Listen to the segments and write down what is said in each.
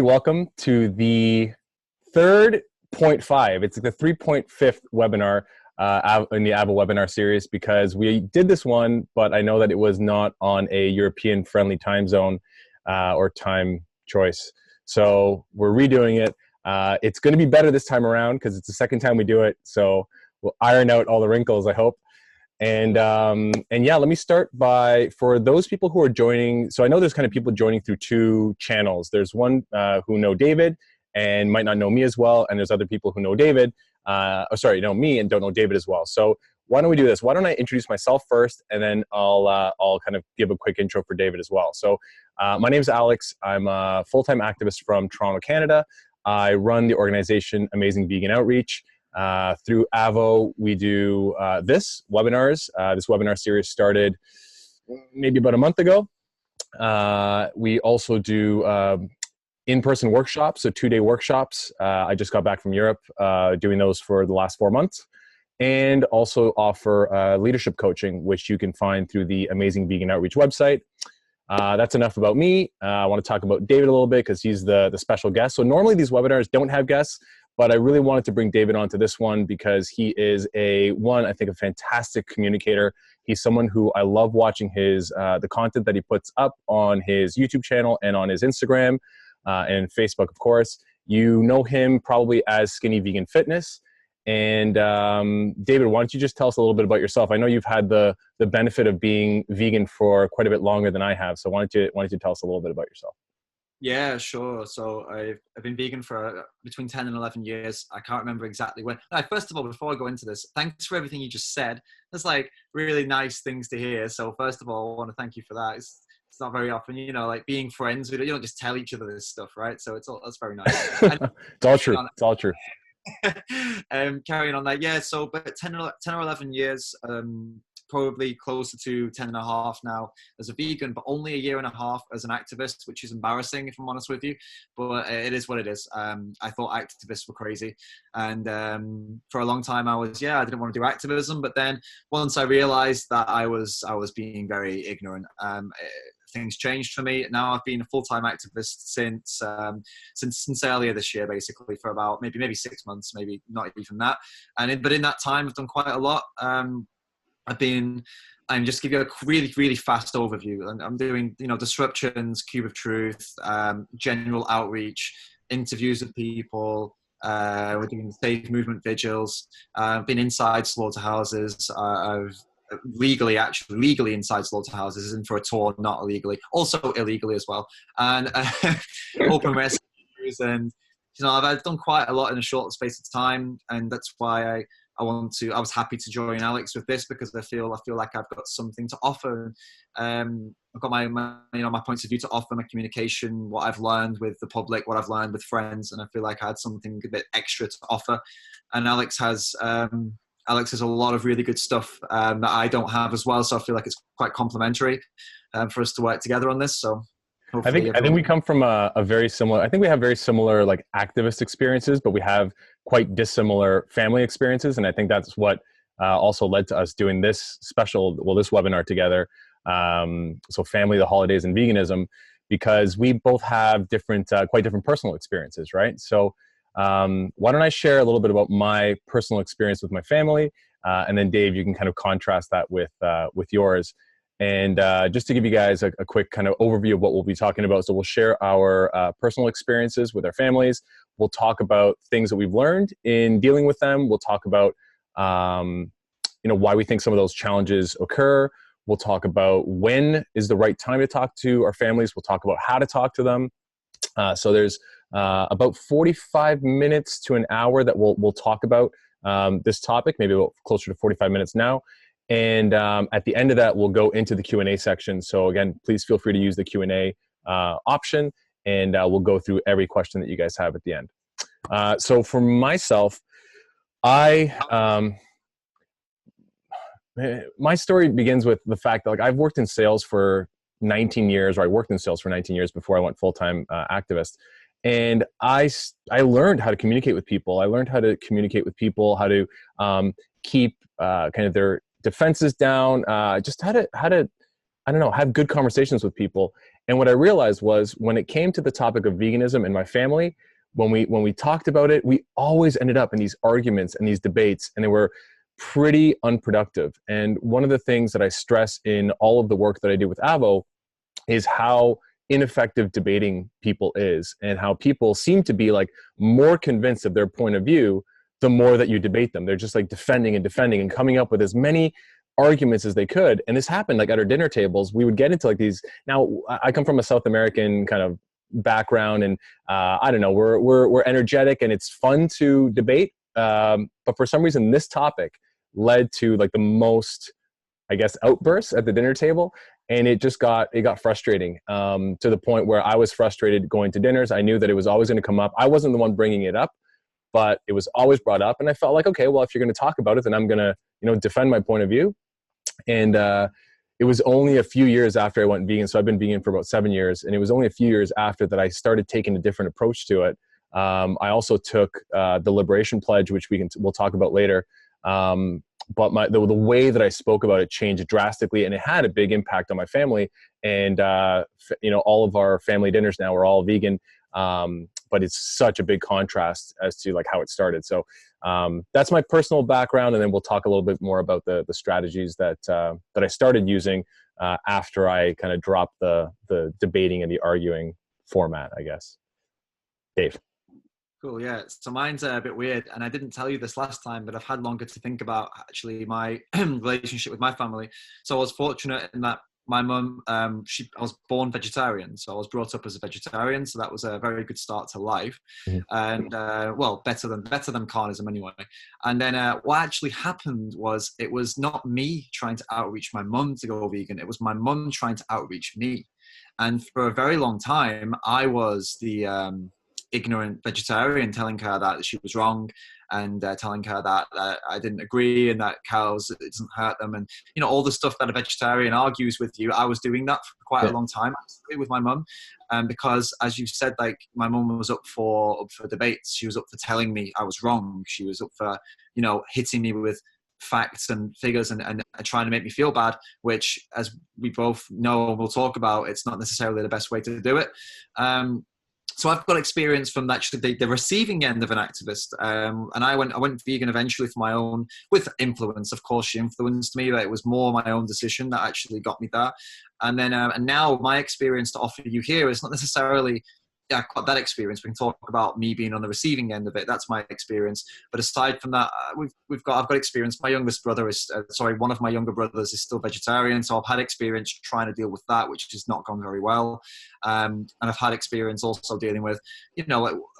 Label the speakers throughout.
Speaker 1: Welcome to the 3.5. It's like the 3.5th webinar in the AVO webinar series, because we did this one, but I know that it was not on a European-friendly time zone or time choice. So we're redoing it. It's going to be better this time around because it's the second time we do it. So we'll iron out all the wrinkles, I hope. And yeah, let me start by, for those people who are joining, so I know there's kind of people joining through two channels. There's one who know David and might not know me as well, and there's other people who know David, know me and don't know David as well. So why don't we do this? Why don't I introduce myself first, and then I'll kind of give a quick intro for David as well. So my name is Alex. I'm a full-time activist from Toronto, Canada. I run the organization Amazing Vegan Outreach. Through AVO, we do this webinar series started maybe about a month ago. We also do in-person workshops, so 2-day workshops. I just got back from Europe doing those for the last 4 months. And also offer leadership coaching, which you can find through the Amazing Vegan Outreach website. That's enough about me. I want to talk about David a little bit because he's the special guest. So normally these webinars don't have guests, but I really wanted to bring David onto this one because he is I think a fantastic communicator. He's someone who I love watching the content that he puts up on his YouTube channel and on his Instagram and Facebook, of course. You know him probably as Skinny Vegan Fitness. And David, why don't you just tell us a little bit about yourself? I know you've had the benefit of being vegan for quite a bit longer than I have. So why don't you tell us a little bit about yourself?
Speaker 2: Yeah, sure. So I've been vegan for between 10 and 11 years. I can't remember exactly when. First of all, before I go into this, thanks for everything you just said. That's like really nice things to hear. So first of all, I want to thank you for that. It's not very often, like being friends, you don't just tell each other this stuff, right? So that's very nice.
Speaker 1: It's all true. It's all true.
Speaker 2: Carrying on that, yeah. So, but 10 or 11 years, probably closer to 10 and a half now as a vegan, but only a year and a half as an activist, which is embarrassing if I'm honest with you, but it is what it is. I thought activists were crazy, and for a long time I didn't want to do activism, but then once I realized that I was being very ignorant, things changed for me. Now I've been a full-time activist since earlier this year, basically for about maybe 6 months, maybe not even that. But in that time I've done quite a lot. I'm just give you a really, really fast overview. I'm doing, disruptions, Cube of Truth, general outreach, interviews with people. We're doing safe movement vigils. I've been inside slaughterhouses. I've legally inside slaughterhouses, and for a tour, not illegally, also illegally as well. And open rescues, and I've done quite a lot in a short space of time, and that's why I was happy to join Alex with this, because I feel like I've got something to offer. I've got my points of view to offer, my communication, what I've learned with the public, what I've learned with friends, and I feel like I had something a bit extra to offer. And Alex has a lot of really good stuff that I don't have as well, so I feel like it's quite complimentary for us to work together on this. So
Speaker 1: I think we come from a very similar. I think we have very similar like activist experiences, but we have quite dissimilar family experiences, and I think that's what also led to us doing this webinar together. So family, the holidays, and veganism, because we both have quite different personal experiences, right? So why don't I share a little bit about my personal experience with my family, and then Dave, you can kind of contrast that with yours. And just to give you guys a quick kind of overview of what we'll be talking about. So we'll share our personal experiences with our families. We'll talk about things that we've learned in dealing with them. We'll talk about, why we think some of those challenges occur. We'll talk about when is the right time to talk to our families. We'll talk about how to talk to them. So there's about 45 minutes to an hour that we'll talk about this topic, maybe about closer to 45 minutes now. And at the end of that, we'll go into the Q&A section. So again, please feel free to use the Q&A option, and we'll go through every question that you guys have at the end. So for myself, my story begins with the fact that I've worked in sales for 19 years, or I worked in sales for 19 years before I went full-time activist. And I learned how to communicate with people. I learned how to communicate with people, how to keep kind of their defenses down, just how to have good conversations with people. And what I realized was when it came to the topic of veganism in my family, when we talked about it, we always ended up in these arguments and these debates, and they were pretty unproductive. And one of the things that I stress in all of the work that I do with AVO is how ineffective debating people is, and how people seem to be like more convinced of their point of view the more that you debate them. They're just like defending and defending and coming up with as many arguments as they could. And this happened like at our dinner tables. We would get into like these. Now I come from a South American kind of background, and I don't know, we're energetic and it's fun to debate. But for some reason, this topic led to like the most, I guess, outbursts at the dinner table. And it got frustrating to the point where I was frustrated going to dinners. I knew that it was always going to come up. I wasn't the one bringing it up, but it was always brought up. And I felt like, okay, well, if you're going to talk about it, then I'm going to, defend my point of view. And it was only a few years after I went vegan. So I've been vegan for about 7 years. And it was only a few years after that I started taking a different approach to it. I also took the Liberation Pledge, which we'll talk about later. But the way that I spoke about it changed drastically, and it had a big impact on my family. And all of our family dinners now are all vegan. But it's such a big contrast as to like how it started. So that's my personal background, and then we'll talk a little bit more about the strategies that I started using after I kind of dropped the debating and the arguing format, I guess. Dave.
Speaker 2: Cool, yeah. So mine's a bit weird, and I didn't tell you this last time, but I've had longer to think about actually my relationship with my family. So I was fortunate in that my mum, I was born vegetarian, so I was brought up as a vegetarian. So that was a very good start to life, and well, better than carnism anyway. And then what actually happened was it was not me trying to outreach my mum to go vegan; it was my mum trying to outreach me. And for a very long time, I was the ignorant vegetarian, telling her that she was wrong, and telling her that I didn't agree, and that cows, it doesn't hurt them, and all the stuff that a vegetarian argues with you. I was doing that for quite a long time, actually, with my mum, because as you said, like my mum was up for debates. She was up for telling me I was wrong. She was up for hitting me with facts and figures and trying to make me feel bad, which, as we both know and we'll talk about, it's not necessarily the best way to do it. So I've got experience from actually the receiving end of an activist, and I went vegan eventually for my own, with influence. Of course, she influenced me, but it was more my own decision that actually got me there. And then, and now my experience to offer you here is not necessarily, I've got that experience. We can talk about me being on the receiving end of it. That's my experience. But aside from that, I've got experience. My youngest brother is, one of my younger brothers is still vegetarian. So I've had experience trying to deal with that, which has not gone very well. And I've had experience also dealing with,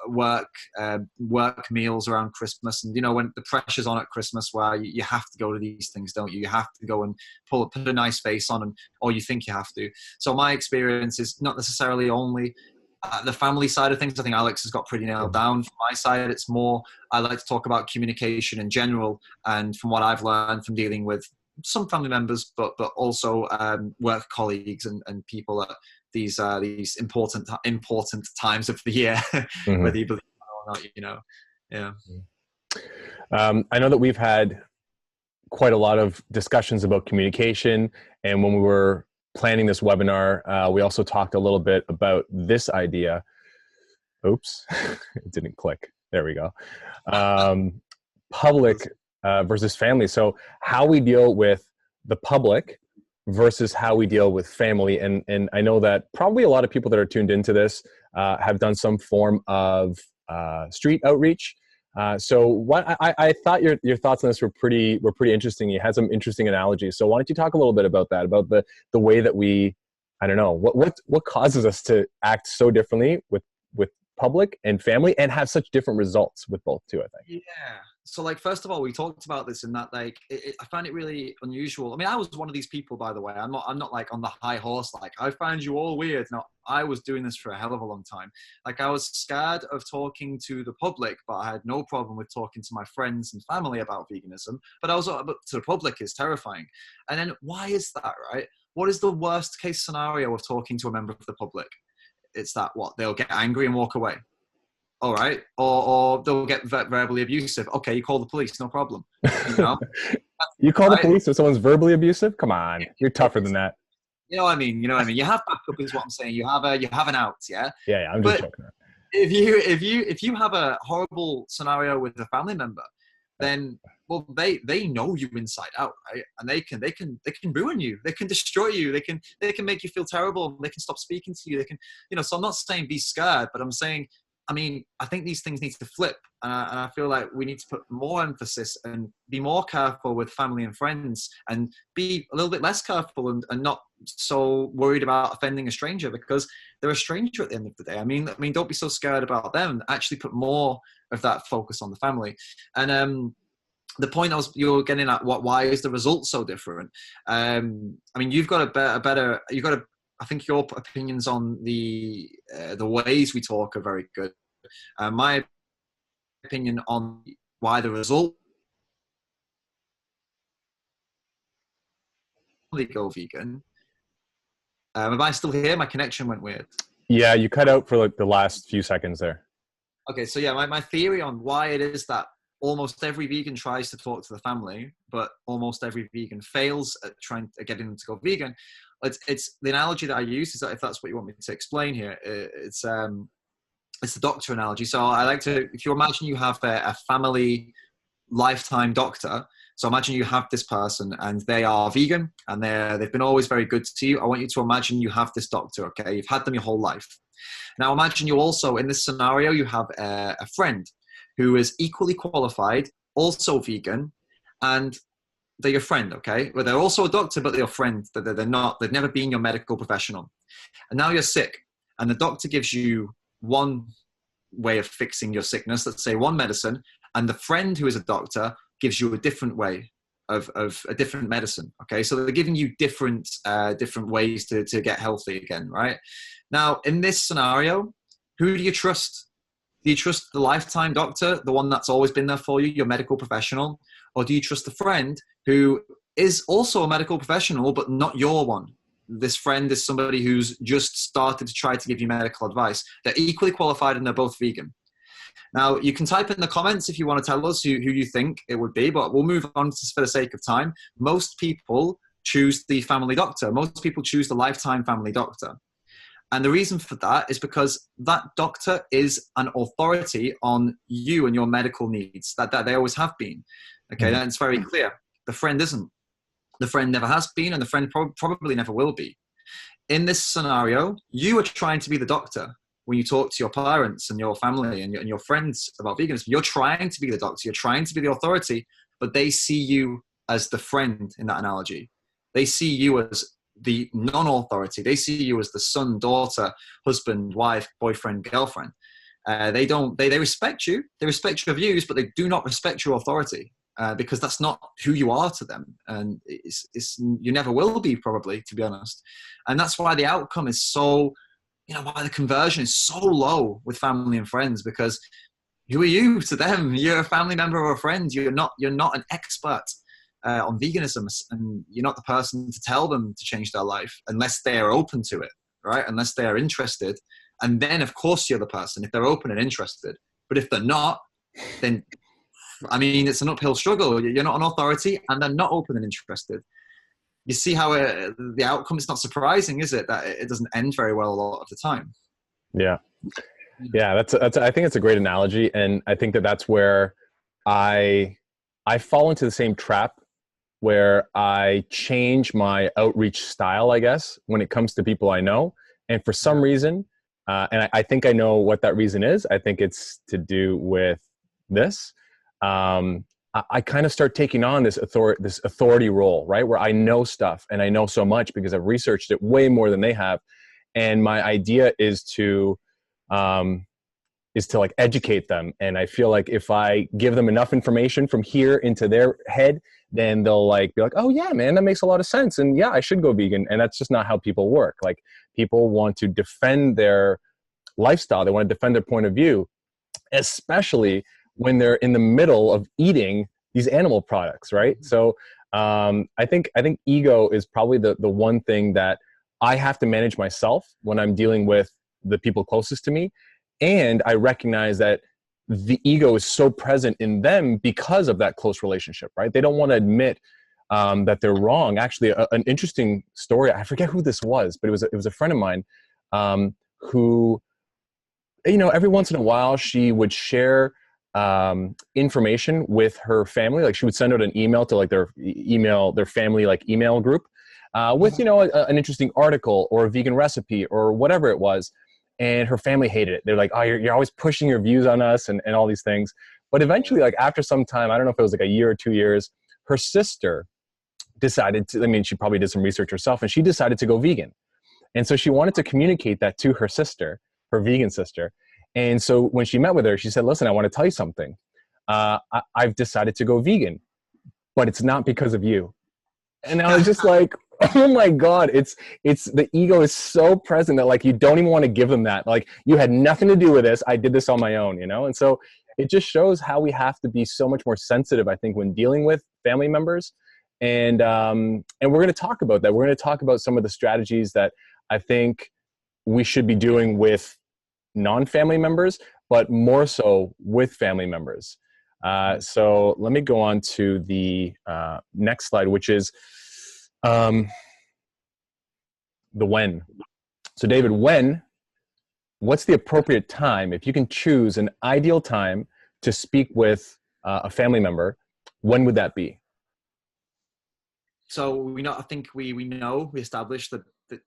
Speaker 2: work meals around Christmas. And, when the pressure's on at Christmas, where you have to go to these things, don't you? You have to go and put a nice face on, or you think you have to. So my experience is not necessarily only the family side of things. I think Alex has got pretty nailed down. From my side, it's more, I like to talk about communication in general, and from what I've learned from dealing with some family members, but also work colleagues and people at these important times of the year, whether you believe it or not, yeah.
Speaker 1: I know that we've had quite a lot of discussions about communication, and when we were planning this webinar, we also talked a little bit about this idea. Oops, it didn't click. There we go. Public versus family. So how we deal with the public versus how we deal with family. And I know that probably a lot of people that are tuned into this have done some form of street outreach. So what I thought your thoughts on this were pretty interesting. You had some interesting analogies. So why don't you talk a little bit about that, about the way that we, I don't know, what causes us to act so differently with public and family, and have such different results with both too, I think.
Speaker 2: Yeah. So first of all, we talked about this in that, I find it really unusual. I mean, I was one of these people, by the way. I'm not like on the high horse. I find you all weird. No, I was doing this for a hell of a long time. I was scared of talking to the public, but I had no problem with talking to my friends and family about veganism. But to the public is terrifying. And then why is that, right? What is the worst case scenario of talking to a member of the public? It's that they'll get angry and walk away. All right. Or they'll get verbally abusive. Okay, you call the police, no problem.
Speaker 1: You call the police if someone's verbally abusive? Come on, you're tougher than that.
Speaker 2: You know what I mean? You know what I mean? You have backup is what I'm saying. You have an out, yeah?
Speaker 1: Yeah, I'm just
Speaker 2: But
Speaker 1: joking.
Speaker 2: if you have a horrible scenario with a family member, then well they know you inside out, right? And they can ruin you. They can destroy you. They can make you feel terrible. They can stop speaking to you. They can, you know. So I'm not saying be scared, but I'm saying, I mean, I think these things need to flip, and I feel like we need to put more emphasis and be more careful with family and friends, and be a little bit less careful and not so worried about offending a stranger, because they're a stranger at the end of the day. I mean, don't be so scared about them. Actually, put more of that focus on the family. And the point you were getting at, why is the result so different? I mean, you've got I think your opinions on the ways we talk are very good. My opinion on why the result they go vegan. Am I still here? My connection went weird.
Speaker 1: Yeah, you cut out for like the last few seconds there.
Speaker 2: Okay, so yeah, my theory on why it is that almost every vegan tries to talk to the family, but almost every vegan fails at trying to getting them to go vegan. It's the analogy that I use, is that, if that's what you want me to explain here, it's the doctor analogy. So I like to, if you imagine you have a family lifetime doctor. So imagine you have this person and they are vegan and they've been always very good to you. I want you to imagine you have this doctor, okay? You've had them your whole life. Now imagine you also, in this scenario, you have a friend who is equally qualified, also vegan, and they're your friend, okay? Well, they're also a doctor, but they're your friend. They've never been your medical professional. And now you're sick, and the doctor gives you one way of fixing your sickness, let's say one medicine, and the friend who is a doctor gives you a different way of a different medicine, okay? So they're giving you different ways to get healthy again, right? Now, in this scenario, who do you trust? Do you trust the lifetime doctor, the one that's always been there for you, your medical professional? Or do you trust the friend who is also a medical professional, but not your one? This friend is somebody who's just started to try to give you medical advice. They're equally qualified and they're both vegan. Now, you can type in the comments if you want to tell us who you think it would be, but we'll move on for the sake of time. Most people choose the family doctor. Most people choose the lifetime family doctor. And the reason for that is because that doctor is an authority on you and your medical needs, that they always have been. Okay, that's very clear. The friend isn't. The friend never has been, and the friend probably never will be. In this scenario, you are trying to be the doctor. When you talk to your parents and your family and your friends about veganism, you're trying to be the doctor, you're trying to be the authority, but they see you as the friend in that analogy. They see you as the non-authority. They see you as the son, daughter, husband, wife, boyfriend, girlfriend. They respect you. They respect your views, but they do not respect your authority because that's not who you are to them. And you never will be, probably, to be honest. And that's why the outcome is so, why the conversion is so low with family and friends, because who are you to them? You're a family member or a friend. You're not an expert on veganism, and you're not the person to tell them to change their life unless they are open to it, right? Unless they are interested. And then, of course, you're the person if they're open and interested. But if they're not, then, it's an uphill struggle. You're not an authority, and they're not open and interested. You see how the outcome is not surprising, is it? That it doesn't end very well a lot of the time.
Speaker 1: Yeah. That's I think it's a great analogy. And I think that's where I fall into the same trap where I change my outreach style, I guess, when it comes to people I know. And for some reason, and I think I know what that reason is. I think it's to do with this. I kind of start taking on this authority role, right? Where I know stuff and I know so much because I've researched it way more than they have. And my idea is to like educate them. And I feel like if I give them enough information from here into their head, then they'll be like, oh yeah, man, that makes a lot of sense. And yeah, I should go vegan. And that's just not how people work. Like, people want to defend their lifestyle. They want to defend their point of view, especially when they're in the middle of eating these animal products, right? So I think ego is probably the one thing that I have to manage myself when I'm dealing with the people closest to me. And I recognize that the ego is so present in them because of that close relationship, right? They don't want to admit, that they're wrong. Actually, an interesting story. I forget who this was, but it was a friend of mine who, every once in a while she would share information with her family. Like she would send out an email to like their family like email group with an interesting article or a vegan recipe or whatever it was. And her family hated it. They're like, oh, you're always pushing your views on us and all these things. But eventually, like after some time, I don't know if it was like a year or 2 years, her sister decided to, she probably did some research herself, and she decided to go vegan. And so she wanted to communicate that to her sister, her vegan sister. And so when she met with her, she said, listen, I want to tell you something. I've decided to go vegan, but it's not because of you. And I was just like, oh my God, it's the ego is so present that like, you don't even want to give them that. Like you had nothing to do with this. I did this on my own, And so it just shows how we have to be so much more sensitive, I think, when dealing with family members. And we're going to talk about that. We're going to talk about some of the strategies that I think we should be doing with non-family members, but more so with family members. So let me go on to the next slide, which is the when. So David, what's the appropriate time, if you can choose an ideal time to speak with a family member, when would that be?
Speaker 2: So I think we established that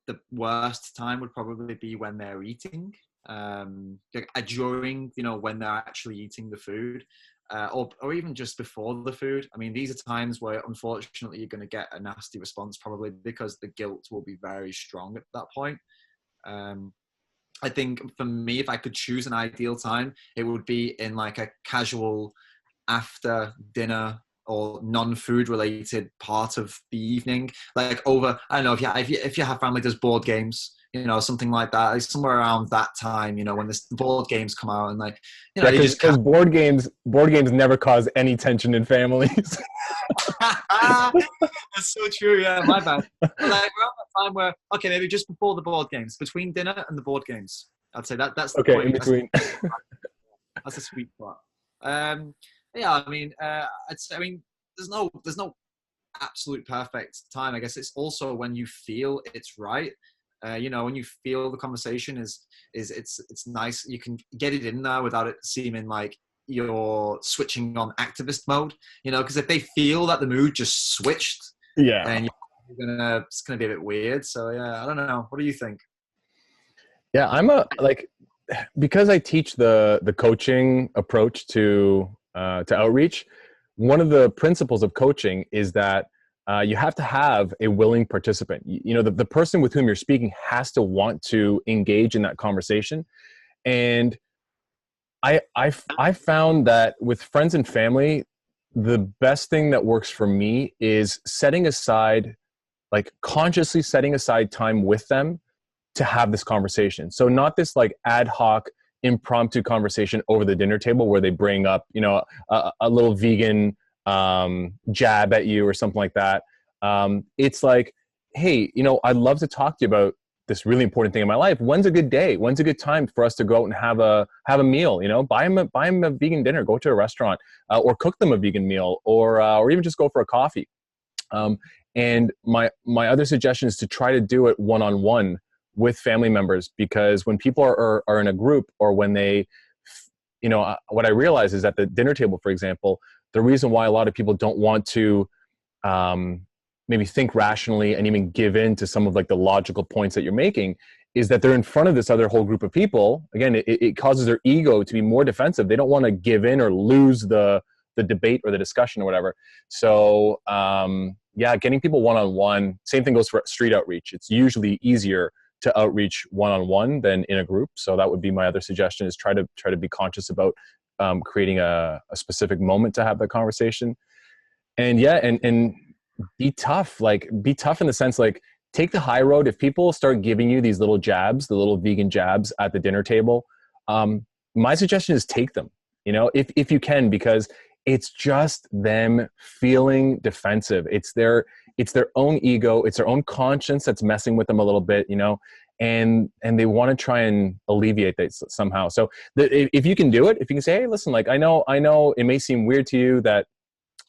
Speaker 2: the worst time would probably be when they're eating, during, when they're actually eating the food, or even just before the food. These are times where unfortunately you're going to get a nasty response, probably because the guilt will be very strong at that point. I think for me, if I could choose an ideal time, it would be in like a casual after dinner or non-food related part of the evening, like over, I don't know, if you have family does board games, something like that, like somewhere around that time, when the board games come out, and like,
Speaker 1: because board games never cause any tension in families.
Speaker 2: That's so true. Yeah, my bad. But like around that time where, okay, maybe just before the board games, between dinner and the board games, I'd say that's the
Speaker 1: okay
Speaker 2: point.
Speaker 1: In between.
Speaker 2: That's a sweet spot. Yeah, I'd say, there's no absolute perfect time. I guess it's also when you feel it's right. When you feel the conversation is it's nice. You can get it in there without it seeming like you're switching on activist mode. Because if they feel that the mood just switched, then it's gonna be a bit weird. So yeah, I don't know. What do you think?
Speaker 1: Yeah, because I teach the coaching approach to outreach. One of the principles of coaching is that you have to have a willing participant. The person with whom you're speaking has to want to engage in that conversation. And I found that with friends and family, the best thing that works for me is consciously setting aside time with them to have this conversation. So not this like ad hoc impromptu conversation over the dinner table where they bring up, a little vegan jab at you or something like that. It's like, hey, I'd love to talk to you about this really important thing in my life. When's a good day? When's a good time for us to go out and have a meal? Buy them a vegan dinner, go to a restaurant, or cook them a vegan meal, or even just go for a coffee. And my other suggestion is to try to do it one-on-one with family members, because when people are in a group, or when they, what I realize is at the dinner table, for example, the reason why a lot of people don't want to maybe think rationally and even give in to some of like the logical points that you're making is that they're in front of this other whole group of people. Again, it causes their ego to be more defensive. They don't want to give in or lose the debate or the discussion or whatever. So getting people one-on-one. Same thing goes for street outreach. It's usually easier to outreach one-on-one than in a group. So that would be my other suggestion, is try to be conscious about creating a specific moment to have that conversation. And and be tough. Be tough in the sense, like, take the high road. If people start giving you these little jabs, the little vegan jabs at the dinner table, my suggestion is take them, if you can, because it's just them feeling defensive. It's their own ego. It's their own conscience that's messing with them a little bit, and they want to try and alleviate that somehow. So if you can do it, if you can say, hey, listen, like, I know it may seem weird to you that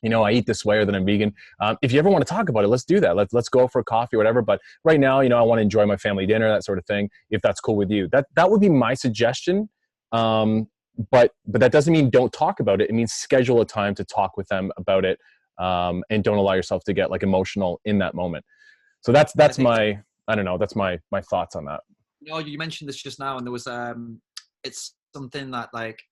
Speaker 1: I eat this way or that I'm vegan. If you ever want to talk about it, let's do that. Let's go for a coffee or whatever. But right now, I want to enjoy my family dinner, that sort of thing. If that's cool with you, that would be my suggestion. But that doesn't mean don't talk about it. It means schedule a time to talk with them about it, and don't allow yourself to get like emotional in that moment. So that's my, I don't know, that's my thoughts on that.
Speaker 2: You mentioned this just now, and there was it's something that, like,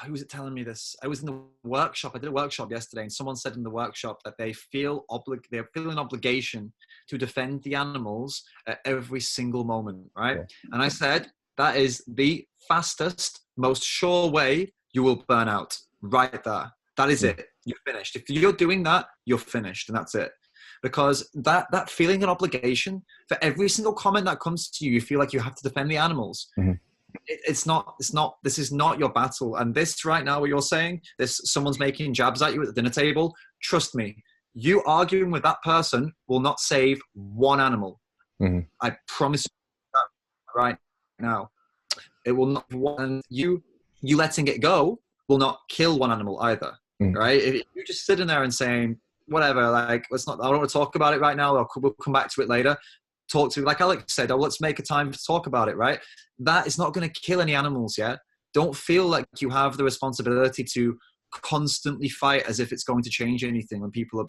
Speaker 2: who was it telling me this? I was in the workshop. I did a workshop yesterday, and someone said in the workshop that they feel they're feeling an obligation to defend the animals at every single moment, right? Okay. And I said that is the fastest, most sure way you will burn out. Right there. That is it. You're finished. If you're doing that, you're finished, and that's it. Because that feeling an obligation for every single comment that comes to you, you feel like you have to defend the animals. Mm-hmm. It's not, this is not your battle. And this right now, what you're saying, someone's making jabs at you at the dinner table. Trust me, you arguing with that person will not save one animal. Mm-hmm. I promise you that right now. It will not, and you letting it go will not kill one animal either. Mm-hmm. Right? If you're just sitting there and saying, whatever, like, I don't want to talk about it right now. We'll come back to it later. Talk to, like Alex said, let's make a time to talk about it, right? That is not going to kill any animals yet. Don't feel like you have the responsibility to constantly fight as if it's going to change anything when people are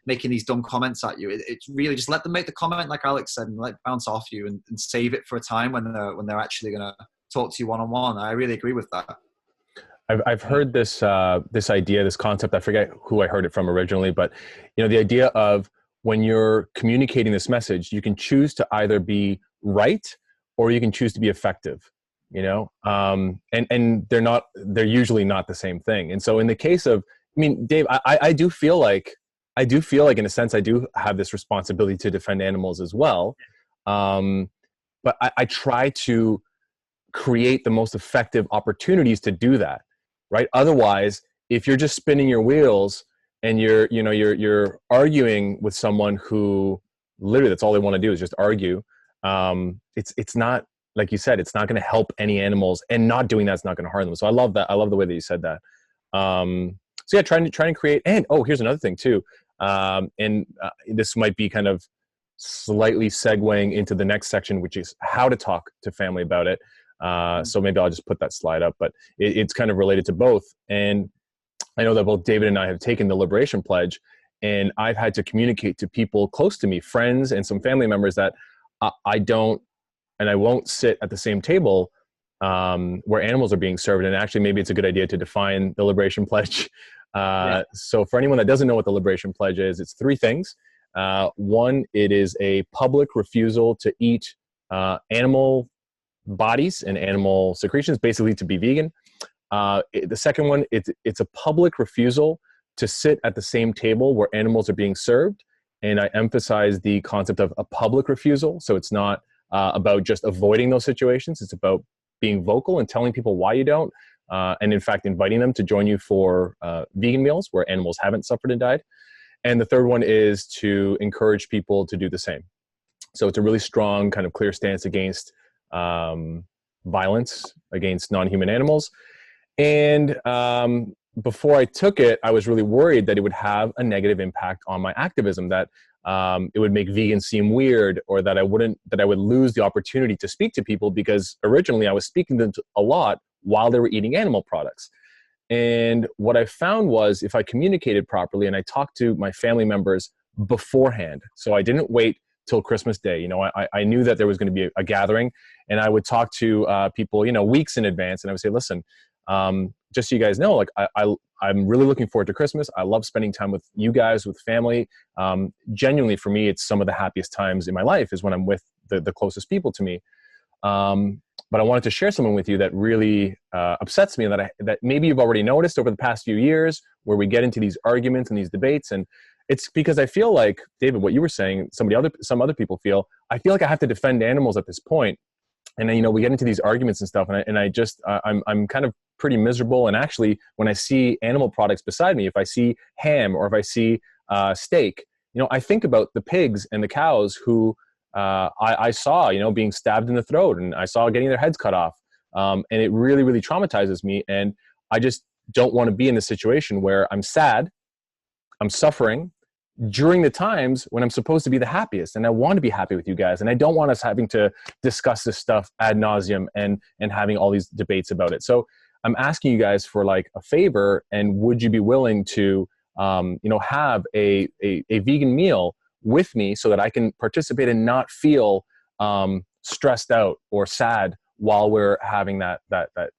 Speaker 2: making these dumb comments at you. It's really just let them make the comment, like Alex said, and let it bounce off you, and save it for a time when they're actually going to talk to you one-on-one. I really agree with that.
Speaker 1: I've heard this idea, this concept. I forget who I heard it from originally, but the idea of when you're communicating this message, you can choose to either be right or you can choose to be effective. And they're usually not the same thing. And so in the case of, Dave, I do feel like in a sense I do have this responsibility to defend animals as well, but I try to create the most effective opportunities to do that. Right. Otherwise, if you're just spinning your wheels and you're arguing with someone who literally that's all they want to do is just argue, it's not, like you said, it's not going to help any animals, and not doing that's not going to harm them. So I love that. I love the way that you said that. So yeah, trying to create. And here's another thing too. This might be kind of slightly segueing into the next section, which is how to talk to family about it. So maybe I'll just put that slide up, but it's kind of related to both. And I know that both David and I have taken the Liberation Pledge, and I've had to communicate to people close to me, friends and some family members, that I don't, and I won't sit at the same table where animals are being served. And actually, maybe it's a good idea to define the Liberation Pledge. So for anyone that doesn't know what the Liberation Pledge is, it's three things. One, it is a public refusal to eat animal bodies and animal secretions, basically to be vegan. The second one, it's a public refusal to sit at the same table where animals are being served. And I emphasize the concept of a public refusal. So it's not about just avoiding those situations. It's about being vocal and telling people why you don't. And in fact, inviting them to join you for vegan meals where animals haven't suffered and died. And the third one is to encourage people to do the same. So it's a really strong, kind of clear stance against violence against non-human animals. And before I took it, I was really worried that it would have a negative impact on my activism, that it would make vegans seem weird, or that I would lose the opportunity to speak to people, because originally I was speaking to them a lot while they were eating animal products. And what I found was, if I communicated properly and I talked to my family members beforehand, so I didn't wait till Christmas Day. I knew that there was going to be a gathering, and I would talk to people, weeks in advance, and I would say, listen, just so you guys know, like I'm really looking forward to Christmas. I love spending time with you guys, with family. Genuinely, for me, it's some of the happiest times in my life is when I'm with the closest people to me. But I wanted to share something with you that really upsets me, and that maybe you've already noticed over the past few years, where we get into these arguments and these debates. And it's because I feel like, David, what you were saying, some other people feel, I feel like I have to defend animals at this point. And then, we get into these arguments and stuff, and I'm kind of pretty miserable. And actually, when I see animal products beside me, if I see ham or if I see steak, I think about the pigs and the cows who I saw, being stabbed in the throat, and I saw getting their heads cut off. And it really, really traumatizes me. And I just don't want to be in a situation where I'm sad I'm suffering during the times when I'm supposed to be the happiest, and I want to be happy with you guys, and I don't want us having to discuss this stuff ad nauseum and having all these debates about it. So I'm asking you guys for like a favor, and would you be willing to have a vegan meal with me so that I can participate and not feel stressed out or sad while we're having that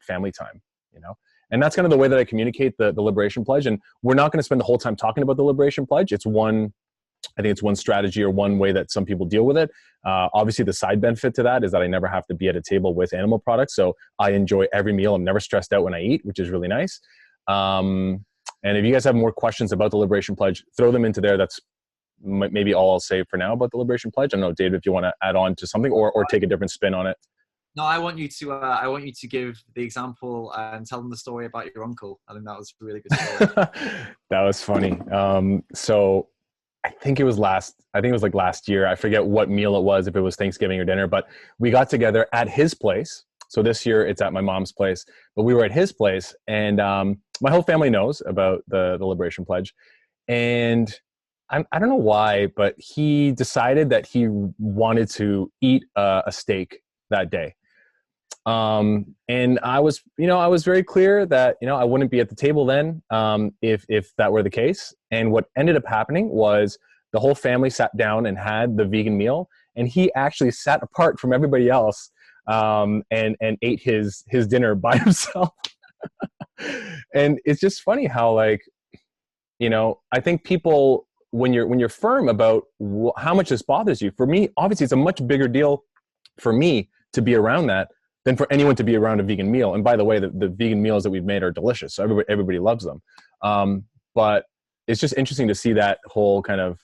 Speaker 1: family time, you know? And that's kind of the way that I communicate the Liberation Pledge. And we're not going to spend the whole time talking about the Liberation Pledge. I think it's one strategy or one way that some people deal with it. Obviously, the side benefit to that is that I never have to be at a table with animal products. So I enjoy every meal. I'm never stressed out when I eat, which is really nice. And if you guys have more questions about the Liberation Pledge, throw them into there. That's maybe all I'll say for now about the Liberation Pledge. I don't know, David, if you want to add on to something or take a different spin on it.
Speaker 2: No, I want you to give the example and tell them the story about your uncle. I think that was a really good story.
Speaker 1: That was funny. So I think it was last year. I forget what meal it was, if it was Thanksgiving or dinner, but we got together at his place. So this year it's at my mom's place, but we were at his place, and my whole family knows about the Liberation Pledge. And I don't know why, but he decided that he wanted to eat a steak that day. And I was very clear that, I wouldn't be at the table then, if that were the case. And what ended up happening was the whole family sat down and had the vegan meal, and he actually sat apart from everybody else, and ate his dinner by himself. And it's just funny how, like, I think people, when you're firm about how much this bothers you, for me, obviously it's a much bigger deal for me to be around that than for anyone to be around a vegan meal. And by the way, the vegan meals that we've made are delicious. So everybody loves them. But it's just interesting to see that whole kind of,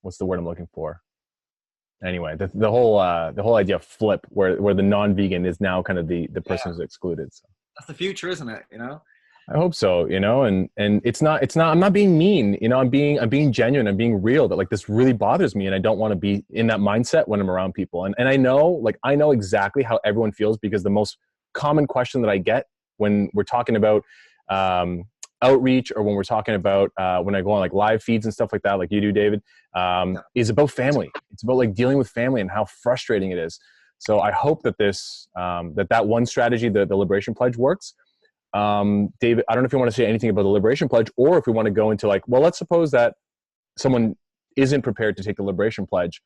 Speaker 1: what's the word I'm looking for? Anyway, the whole idea of flip where the non-vegan is now kind of the person who's excluded. So
Speaker 2: that's the future, isn't it?
Speaker 1: I hope so, and it's not, I'm not being mean, I'm being genuine. I'm being real, that like this really bothers me, and I don't want to be in that mindset when I'm around people. And I know exactly how everyone feels, because the most common question that I get when we're talking about outreach, or when we're talking about when I go on like live feeds and stuff like that, like you do, David, is about family. It's about like dealing with family and how frustrating it is. So I hope that that one strategy, the Liberation Pledge, works. David, I don't know if you want to say anything about the Liberation Pledge, or if we want to go into like, well, let's suppose that someone isn't prepared to take the Liberation Pledge,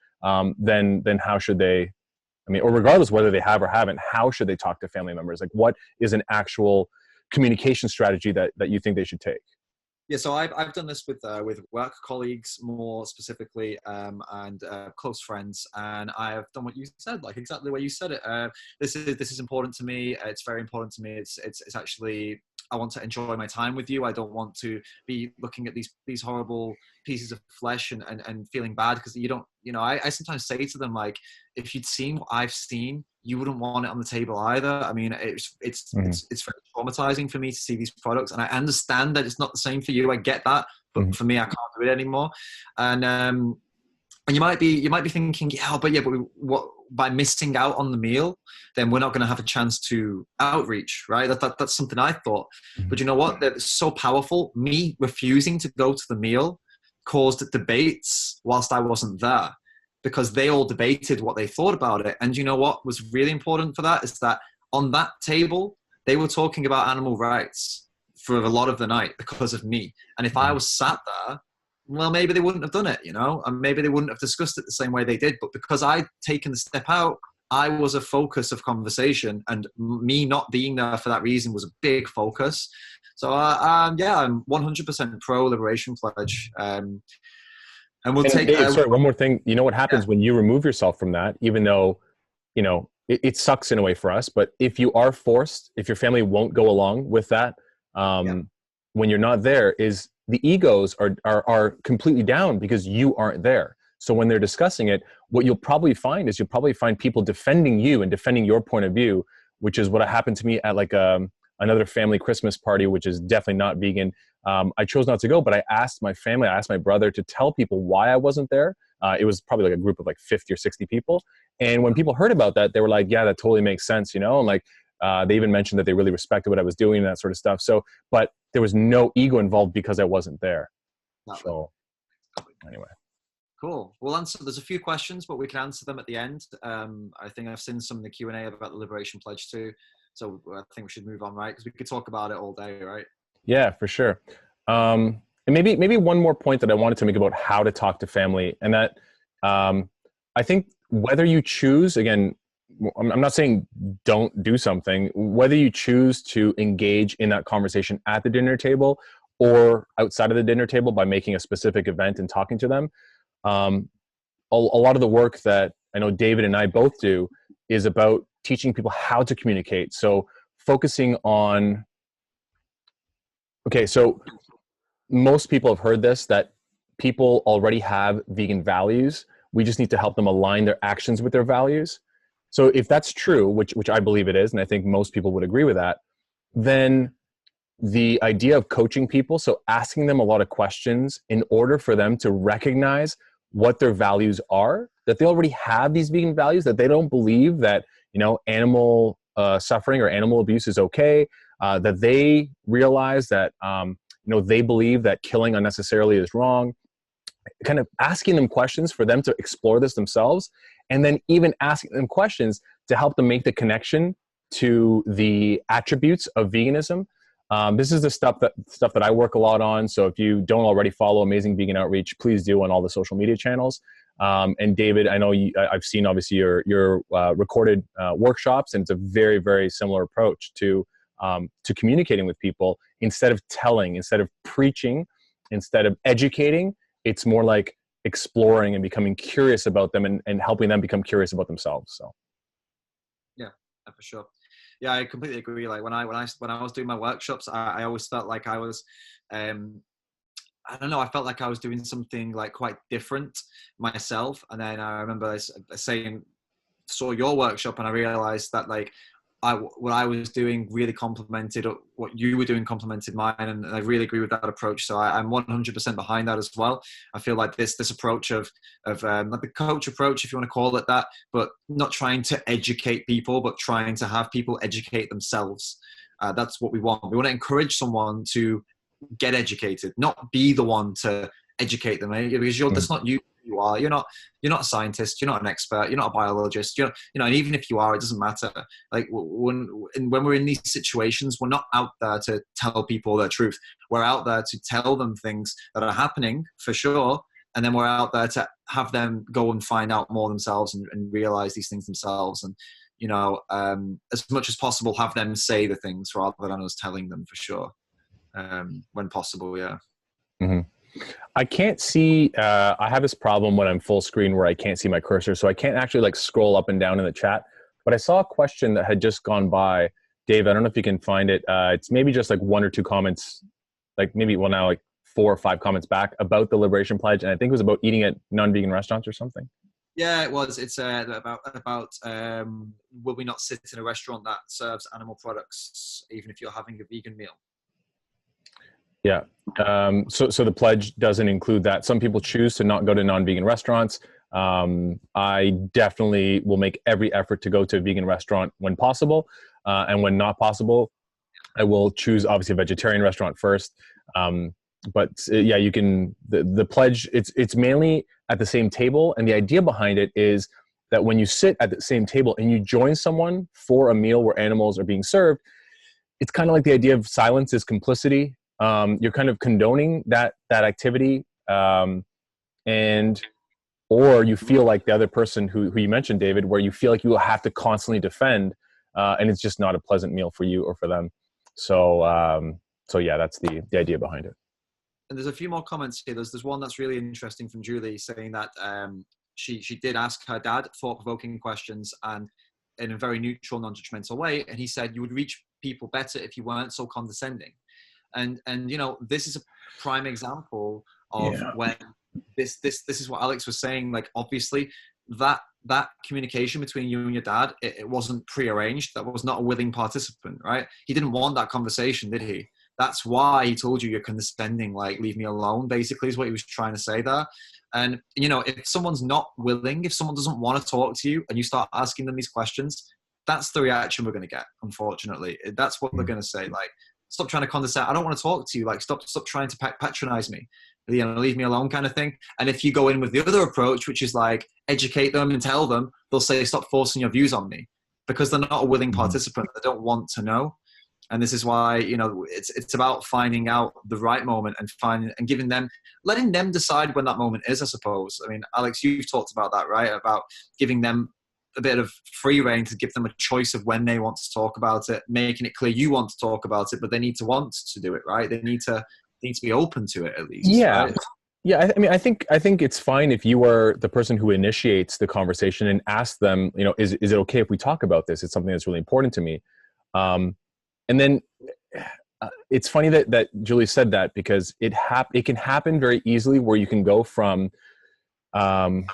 Speaker 1: then how should they, or regardless whether they have or haven't, how should they talk to family members? Like, what is an actual communication strategy that you think they should take?
Speaker 2: Yeah, so I've done this with work colleagues more specifically, and close friends, and I have done what you said, like exactly the way you said it. This is important to me. It's very important to me. It's actually, I want to enjoy my time with you. I don't want to be looking at these horrible pieces of flesh and feeling bad because you don't. I sometimes say to them, like, if you'd seen what I've seen, you wouldn't want it on the table either. I mean, it's very traumatizing for me to see these products, and I understand that it's not the same for you. I get that, but for me, I can't do it anymore. And you might be thinking, but what, by missing out on the meal, then we're not going to have a chance to outreach, right? That's something I thought. But you know what? That's so powerful. Me refusing to go to the meal caused debates whilst I wasn't there, because they all debated what they thought about it. And you know what was really important for that is that on that table, they were talking about animal rights for a lot of the night because of me. And if I was sat there, well, maybe they wouldn't have done it, and maybe they wouldn't have discussed it the same way they did. But because I'd taken the step out, I was a focus of conversation, and me not being there for that reason was a big focus. So I'm 100% pro Liberation Pledge. And we'll take.
Speaker 1: Dave, sorry, one more thing. You know what happens when you remove yourself from that, even though, it sucks in a way for us, but if you are forced, if your family won't go along with that, when you're not there, is the egos are completely down because you aren't there. So when they're discussing it, what you'll probably find is people defending you and defending your point of view, which is what happened to me at like another family Christmas party, which is definitely not vegan. I chose not to go, but I asked my family, I asked my brother to tell people why I wasn't there. It was probably like a group of like 50 or 60 people. And when people heard about that, they were like, yeah, that totally makes sense, and like, They even mentioned that they really respected what I was doing and that sort of stuff. So, but there was no ego involved because I wasn't there.
Speaker 2: Exactly.
Speaker 1: So anyway.
Speaker 2: Cool. We'll answer. There's a few questions, but we can answer them at the end. I think I've seen some in the Q&A about the Liberation Pledge too. So I think we should move on, right? Because we could talk about it all day, right?
Speaker 1: Yeah, for sure. And maybe one more point that I wanted to make about how to talk to family, and that I think whether you choose, again, I'm not saying don't do something, whether you choose to engage in that conversation at the dinner table or outside of the dinner table by making a specific event and talking to them. A lot of the work that I know David and I both do is about teaching people how to communicate. So focusing on, okay, so most people have heard this, that people already have vegan values. We just need to help them align their actions with their values. So if that's true, which I believe it is, and I think most people would agree with that, then the idea of coaching people, so asking them a lot of questions in order for them to recognize what their values are, that they already have these vegan values, that they don't believe that, animal suffering or animal abuse is okay, that they realize that, they believe that killing unnecessarily is wrong, kind of asking them questions for them to explore this themselves, and then even asking them questions to help them make the connection to the attributes of veganism. This is the stuff that I work a lot on. So if you don't already follow Amazing Vegan Outreach, please do on all the social media channels. And David, I know I've seen obviously your recorded workshops, and it's a very, very similar approach to communicating with people. Instead of telling, instead of preaching, instead of educating, it's more like exploring and becoming curious about them, and helping them become curious about themselves. So,
Speaker 2: yeah, for sure. Yeah, I completely agree. Like when I was doing my workshops, I always felt like I was, I don't know, I felt like I was doing something like quite different myself. And then I remember saw your workshop, and I realized that like what I was doing really complemented what you were doing, complemented mine, and I really agree with that approach. So I'm 100% behind that as well. I feel like this approach of like the coach approach, if you want to call it that, but not trying to educate people, but trying to have people educate themselves. That's what we want. We want to encourage someone to get educated, not be the one to educate them, because that's not you. You are. You're not a scientist. You're not an expert. You're not a biologist. And even if you are, it doesn't matter. Like when we're in these situations, we're not out there to tell people the truth. We're out there to tell them things that are happening for sure, and then we're out there to have them go and find out more themselves and realize these things themselves. And as much as possible, have them say the things rather than us telling them, for sure, when possible. Yeah.
Speaker 1: Mm-hmm. I can't see, I have this problem when I'm full screen where I can't see my cursor, so I can't actually like scroll up and down in the chat. But I saw a question that had just gone by. Dave, I don't know if you can find it. It's maybe just like one or two comments, like maybe, well, now like 4 or 5 comments back about the Liberation Pledge. And I think it was about eating at non-vegan restaurants or something.
Speaker 2: Yeah, it was. It's about will we not sit in a restaurant that serves animal products, even if you're having a vegan meal?
Speaker 1: Yeah. So the pledge doesn't include that. Some people choose to not go to non-vegan restaurants. I definitely will make every effort to go to a vegan restaurant when possible. And when not possible, I will choose obviously a vegetarian restaurant first. But yeah, you can, the pledge, it's mainly at the same table. And the idea behind it is that when you sit at the same table and you join someone for a meal where animals are being served, it's kind of like the idea of silence is complicity. You're kind of condoning that activity, or you feel like the other person who you mentioned, David, where you feel like you have to constantly defend, and it's just not a pleasant meal for you or for them. So yeah, that's the idea behind it.
Speaker 2: And there's a few more comments here. There's one that's really interesting from Julie, saying that she did ask her dad thought-provoking questions, and in a very neutral, non-judgmental way. And he said, you would reach people better if you weren't so condescending. And this is a prime example of when this is what Alex was saying. Like, obviously that communication between you and your dad, it wasn't prearranged. That was not a willing participant, right? He didn't want that conversation, did he? That's why he told you you're condescending, like, leave me alone, basically, is what he was trying to say there. And, if someone's not willing, if someone doesn't want to talk to you and you start asking them these questions, that's the reaction we're going to get. Unfortunately, that's what they're going to say. Like, stop trying to condescend. I don't want to talk to you. Like, stop trying to patronize me. Leave me alone, kind of thing. And if you go in with the other approach, which is like educate them and tell them, they'll say, stop forcing your views on me, because they're not a willing participant. They don't want to know. And this is why, it's about finding out the right moment and giving them, letting them decide when that moment is, I suppose. I mean, Alex, you've talked about that, right? About giving them a bit of free rein to give them a choice of when they want to talk about it, making it clear you want to talk about it, but they need to want to do it, right? They need to be open to it, at least.
Speaker 1: Yeah.
Speaker 2: Right?
Speaker 1: Yeah. I mean, I think it's fine if you are the person who initiates the conversation and asks them, is it okay if we talk about this? It's something that's really important to me. And then it's funny that Julie said that, because it can happen very easily, where you can go from kind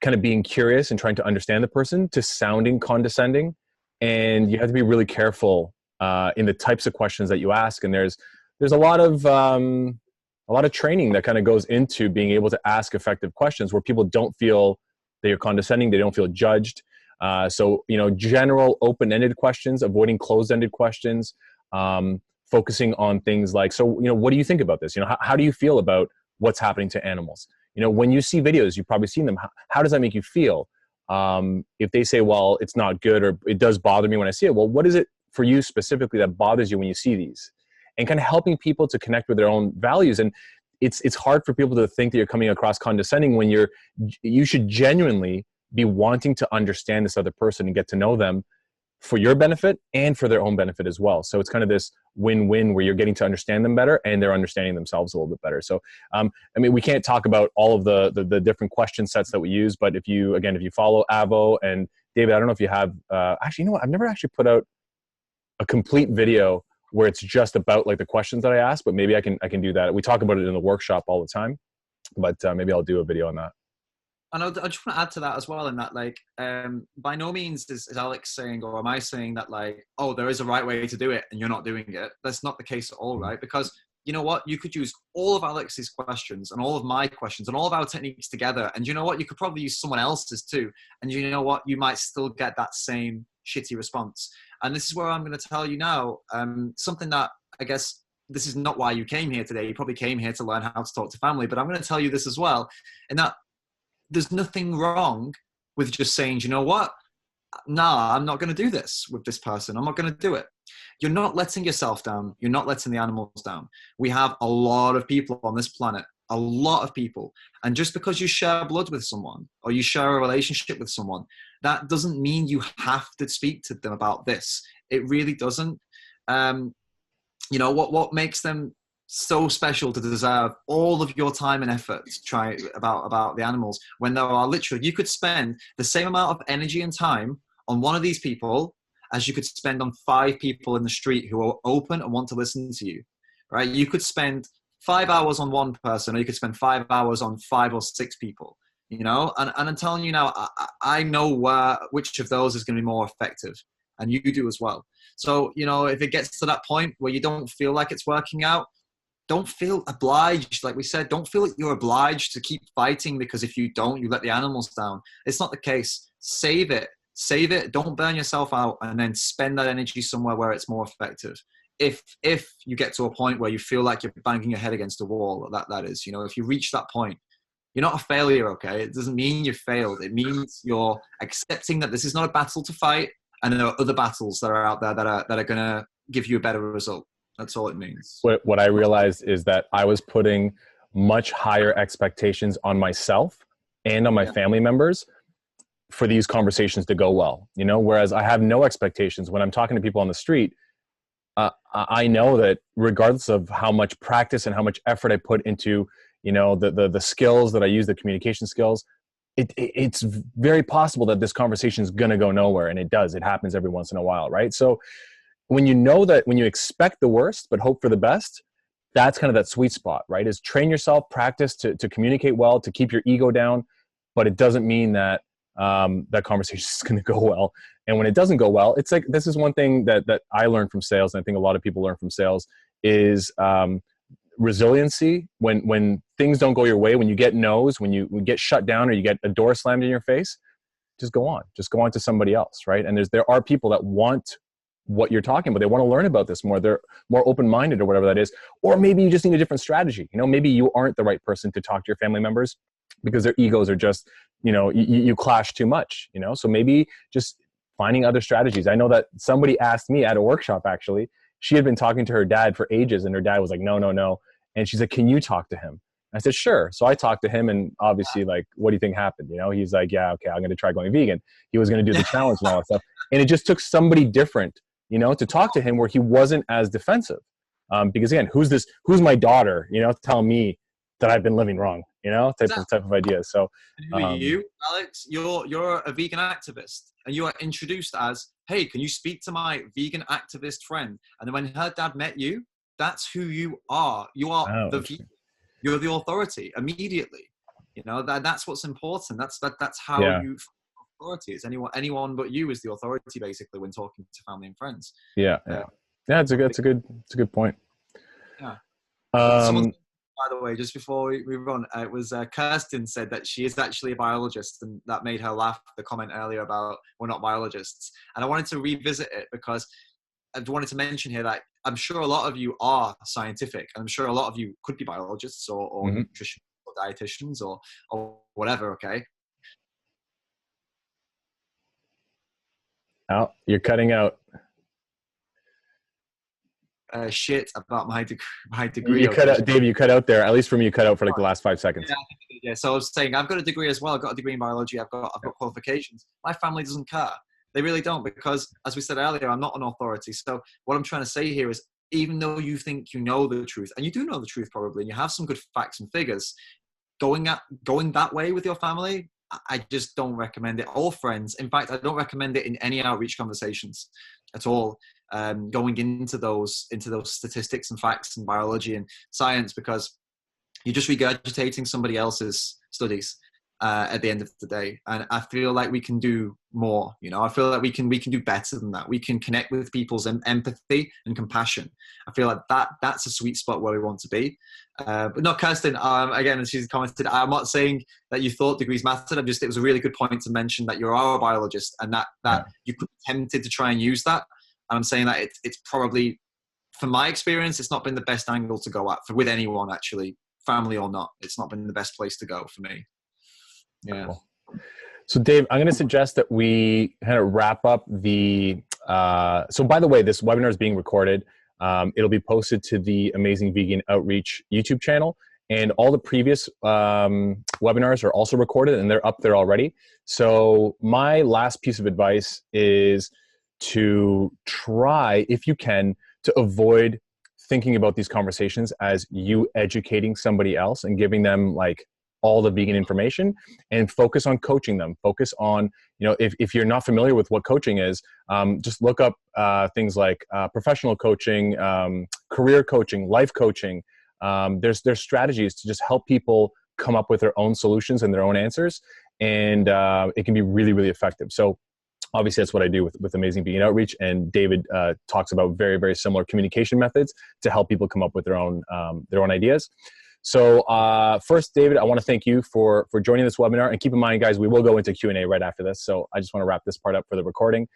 Speaker 1: of being curious and trying to understand the person to sounding condescending. And you have to be really careful in the types of questions that you ask. And there's a lot of training that kind of goes into being able to ask effective questions where people don't feel that you're condescending, they don't feel judged. So, general open-ended questions, avoiding closed-ended questions, focusing on things like, so, what do you think about this? How do you feel about what's happening to animals? When you see videos, you've probably seen them. How does that make you feel? If they say, well, it's not good, or it does bother me when I see it, well, what is it for you specifically that bothers you when you see these? And kind of helping people to connect with their own values. And it's hard for people to think that you're coming across condescending when you should genuinely be wanting to understand this other person and get to know them for your benefit and for their own benefit as well. So it's kind of this win-win where you're getting to understand them better and they're understanding themselves a little bit better. So, we can't talk about all of the different question sets that we use, but if you follow AVO, and David, I don't know if you have, actually, I've never actually put out a complete video where it's just about like the questions that I ask, but maybe I can do that. We talk about it in the workshop all the time, but maybe I'll do a video on that.
Speaker 2: And I just want to add to that as well, in that, like, by no means is Alex saying, or am I saying that, like, oh, there is a right way to do it and you're not doing it. That's not the case at all, right? Because you know what? You could use all of Alex's questions and all of my questions and all of our techniques together. And you know what? You could probably use someone else's too. And you know what? You might still get that same shitty response. And this is where I'm going to tell you now, something that I guess this is not why you came here today. You probably came here to learn how to talk to family, but I'm going to tell you this as well, in that there's nothing wrong with just saying, you know what? Nah, I'm not going to do this with this person. I'm not going to do it. You're not letting yourself down. You're not letting the animals down. We have a lot of people on this planet, a lot of people. And just because you share blood with someone or you share a relationship with someone, that doesn't mean you have to speak to them about this. It really doesn't. What makes them so special to deserve all of your time and effort to try about the animals, when there are literally, you could spend the same amount of energy and time on one of these people as you could spend on 5 people in the street who are open and want to listen to you, right? You could spend 5 hours on one person, or you could spend 5 hours on 5 or 6 people, and I'm telling you now, I know which of those is going to be more effective, and you do as well. So, if it gets to that point where you don't feel like it's working out, don't feel obliged. Like we said, don't feel like you're obliged to keep fighting, because if you don't, you let the animals down. It's not the case. Save it. Don't burn yourself out, and then spend that energy somewhere where it's more effective. If you get to a point where you feel like you're banging your head against a wall, that is, if you reach that point, you're not a failure, okay? It doesn't mean you failed. It means you're accepting that this is not a battle to fight, and there are other battles that are out there that are going to give you a better result. That's all it means.
Speaker 1: What I realized is that I was putting much higher expectations on myself and on my family members for these conversations to go well, whereas I have no expectations when I'm talking to people on the street. I know that regardless of how much practice and how much effort I put into, the skills that I use, the communication skills, it's very possible that this conversation is going to go nowhere. And it does. It happens every once in a while, right? So when you expect the worst but hope for the best, that's kind of that sweet spot, right? Is train yourself, practice to communicate well, to keep your ego down, but it doesn't mean that that conversation is going to go well. And when it doesn't go well, it's like, this is one thing that I learned from sales, and I think a lot of people learn from sales, is resiliency. When things don't go your way, when you get no's, when you get shut down, or you get a door slammed in your face, just go on to somebody else, right? And there are people that want what you're talking about. They want to learn about this more. They're more open-minded or whatever that is. Or maybe you just need a different strategy. You know, maybe you aren't the right person to talk to your family members because their egos are just, you know, you clash too much, you know? So maybe just finding other strategies. I know that somebody asked me at a workshop, actually, she had been talking to her dad for ages and her dad was like, no, no, no. And she's like, can you talk to him? I said, sure. So I talked to him and obviously like, what do you think happened? You know, he's like, yeah, okay, I'm going to try going vegan. He was going to do the challenge and all that stuff. And it just took somebody different, you know, to talk to him where he wasn't as defensive. Because again, who's my daughter, you know, telling me that I've been living wrong, you know, type of ideas. So
Speaker 2: who are you, Alex? You're a vegan activist and you are introduced as, hey, can you speak to my vegan activist friend? And then when her dad met you, that's who you are. You are the vegan. You're the authority immediately. You know, that's what's important. That's how you authority is. Anyone but you is the authority basically when talking to family and friends.
Speaker 1: Yeah. It's a good point.
Speaker 2: Yeah. By the way, just before we move on, it was Kirsten said that she is actually a biologist, and that made her laugh. The comment earlier about we're not biologists, and I wanted to revisit it because I wanted to mention here that I'm sure a lot of you are scientific, and I'm sure a lot of you could be biologists or nutritionists or dietitians or whatever. Okay.
Speaker 1: Oh, you're cutting out.
Speaker 2: Shit about my degree.
Speaker 1: You cut out, Dave. You cut out there. At least for me, you cut out for like the last 5 seconds.
Speaker 2: Yeah. So I was saying, I've got a degree as well. I've got a degree in biology. I've got qualifications. My family doesn't care. They really don't, because as we said earlier, I'm not an authority. So what I'm trying to say here is, even though you think you know the truth, and you do know the truth probably, and you have some good facts and figures, going that way with your family, I just don't recommend it. Or friends. In fact, I don't recommend it in any outreach conversations at all. Going into those statistics and facts and biology and science, because you're just regurgitating somebody else's studies at the end of the day. And I feel like we can do more. You know, I feel like we can do better than that. We can connect with people's empathy and compassion. I feel like that's a sweet spot where we want to be. But no, Kirsten, again, as she's commented, I'm not saying that you thought degrees mattered. It was a really good point to mention that you are a biologist and that you could be tempted to try and use that. And I'm saying that it's probably, from my experience, it's not been the best angle to go at with anyone, actually, family or not. It's not been the best place to go for me. Yeah.
Speaker 1: Cool. So Dave, I'm going to suggest that we kind of wrap up the, so by the way, this webinar is being recorded. It'll be posted to the Amazing Vegan Outreach YouTube channel, and all the previous webinars are also recorded and they're up there already. So my last piece of advice is to try, if you can, to avoid thinking about these conversations as you educating somebody else and giving them like all the vegan information, and focus on coaching them. Focus on, you know, if you're not familiar with what coaching is, just look up things like professional coaching, career coaching, life coaching. There's strategies to just help people come up with their own solutions and their own answers. And it can be really, really effective. So obviously that's what I do with Amazing Vegan Outreach. And David talks about very, very similar communication methods to help people come up with their own ideas. So first, David, I want to thank you for joining this webinar. And keep in mind, guys, we will go into Q&A right after this. So I just want to wrap this part up for the recording.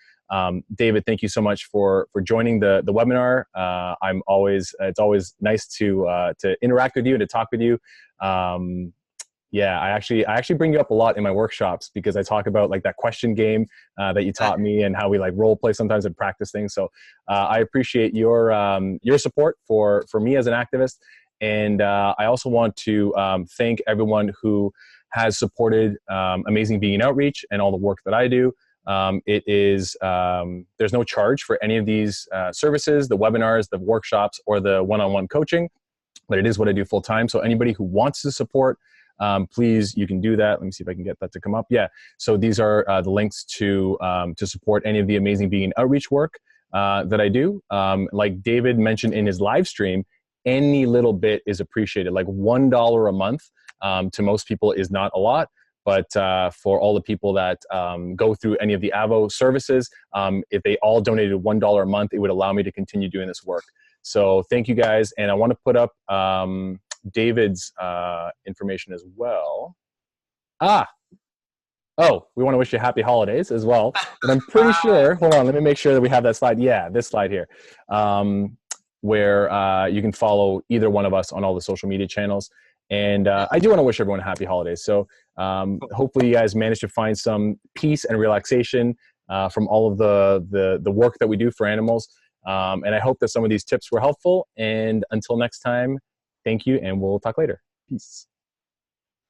Speaker 1: David, thank you so much for joining the webinar. It's always nice to interact with you and to talk with you. Yeah, I actually bring you up a lot in my workshops because I talk about like that question game that you taught me and how we like role play sometimes and practice things. So I appreciate your support for me as an activist. And I also want to thank everyone who has supported Amazing Vegan Outreach and all the work that I do. There's no charge for any of these services, the webinars, the workshops, or the one-on-one coaching, but it is what I do full time. So anybody who wants to support, please, you can do that. Let me see if I can get that to come up. Yeah. So these are the links to support any of the Amazing Vegan Outreach work that I do. Like David mentioned in his live stream, any little bit is appreciated. Like $1 a month to most people is not a lot, but for all the people that go through any of the AVO services, if they all donated $1 a month, it would allow me to continue doing this work. So thank you guys. And I want to put up David's information as well. Oh, we want to wish you happy holidays as well. And I'm pretty sure, hold on, let me make sure that we have that slide. Yeah, this slide here, where you can follow either one of us on all the social media channels. And I do want to wish everyone happy holidays. So hopefully you guys manage to find some peace and relaxation from all of the work that we do for animals. And I hope that some of these tips were helpful. And until next time, thank you, and we'll talk later. Peace.